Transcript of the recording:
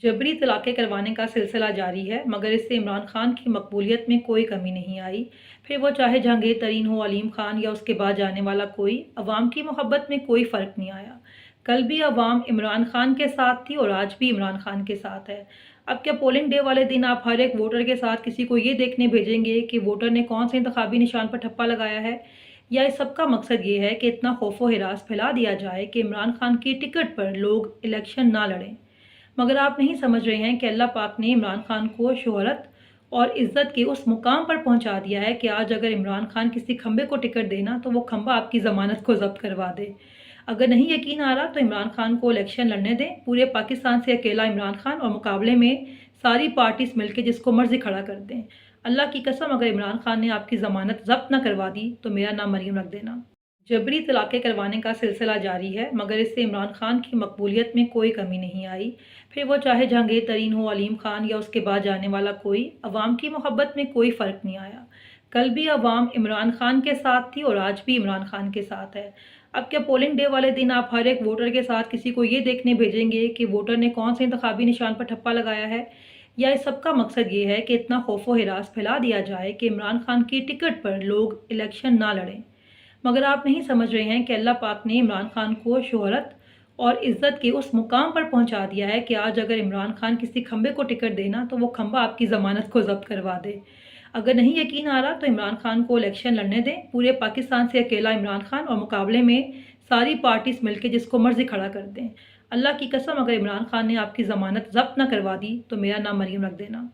जबरी तलाक़ें करवाने का सिलसिला जारी है, मगर इससे इमरान खान की मकबूलियत में कोई कमी नहीं आई। फिर वो चाहे जहांगीर तरीन हो, अलीम खान या उसके बाद जाने वाला कोई, अवाम की मोहब्बत में कोई फ़र्क नहीं आया। कल भी अवाम इमरान खान के साथ थी और आज भी इमरान खान के साथ है। अब क्या पोलिंग डे वाले दिन आप हर एक वोटर के साथ किसी को ये देखने भेजेंगे कि वोटर ने कौन से इंतखाबी निशान पर ठप्पा लगाया है? या इस सब का मकसद ये है कि इतना खौफ व हिरास फैला दिया जाए कि इमरान खान की टिकट पर लोग इलेक्शन ना लड़ें? मगर आप नहीं समझ रहे हैं कि अल्लाह पाक ने इमरान खान को शोहरत और इज़्ज़त के उस मुकाम पर पहुंचा दिया है कि आज अगर इमरान खान किसी खंबे को टिकट देना तो वो खंबा आपकी ज़मानत को ज़ब्त करवा दे। अगर नहीं यकीन आ रहा तो इमरान खान को इलेक्शन लड़ने दें, पूरे पाकिस्तान से अकेला इमरान खान और मुकाबले में सारी पार्टीज मिलकर जिसको मर्जी खड़ा कर दें। अल्लाह की कसम, अगर इमरान खान ने आपकी ज़मानत ज़ब्त न करवा दी तो मेरा नाम मरीम रख देना। जबरी तलाक़ें करवाने का सिलसिला जारी है, मगर इससे इमरान खान की मकबूलियत में कोई कमी नहीं आई। फिर वो चाहे जहांगीर तरीन हो, अलीम खान या उसके बाद जाने वाला कोई, अवाम की मोहब्बत में कोई फ़र्क नहीं आया। कल भी अवाम इमरान खान के साथ थी और आज भी इमरान खान के साथ है। अब क्या पोलिंग डे वाले दिन आप हर एक वोटर के साथ किसी को ये देखने भेजेंगे कि वोटर ने कौन से इंतखाबी निशान पर ठप्पा लगाया है? या इस सब का मकसद ये है कि इतना खौफ व हिरास फैला दिया जाए कि इमरान खान की टिकट पर लोग इलेक्शन ना लड़ें? मगर आप नहीं समझ रहे हैं कि अल्लाह पाक ने इमरान खान को शोहरत और इज़्ज़त के उस मुकाम पर पहुंचा दिया है कि आज अगर इमरान खान किसी खंबे को टिकट देना तो वो खंबा आपकी ज़मानत को ज़ब्त करवा दे। अगर नहीं यकीन आ रहा तो इमरान खान को इलेक्शन लड़ने दें, पूरे पाकिस्तान से अकेला इमरान खान और मुकाबले में सारी पार्टीज मिलकर जिसको मर्जी खड़ा कर दें। अल्लाह की कसम, अगर इमरान खान ने आपकी ज़मानत ज़ब्त न करवा दी तो मेरा नाम मरीम रख देना।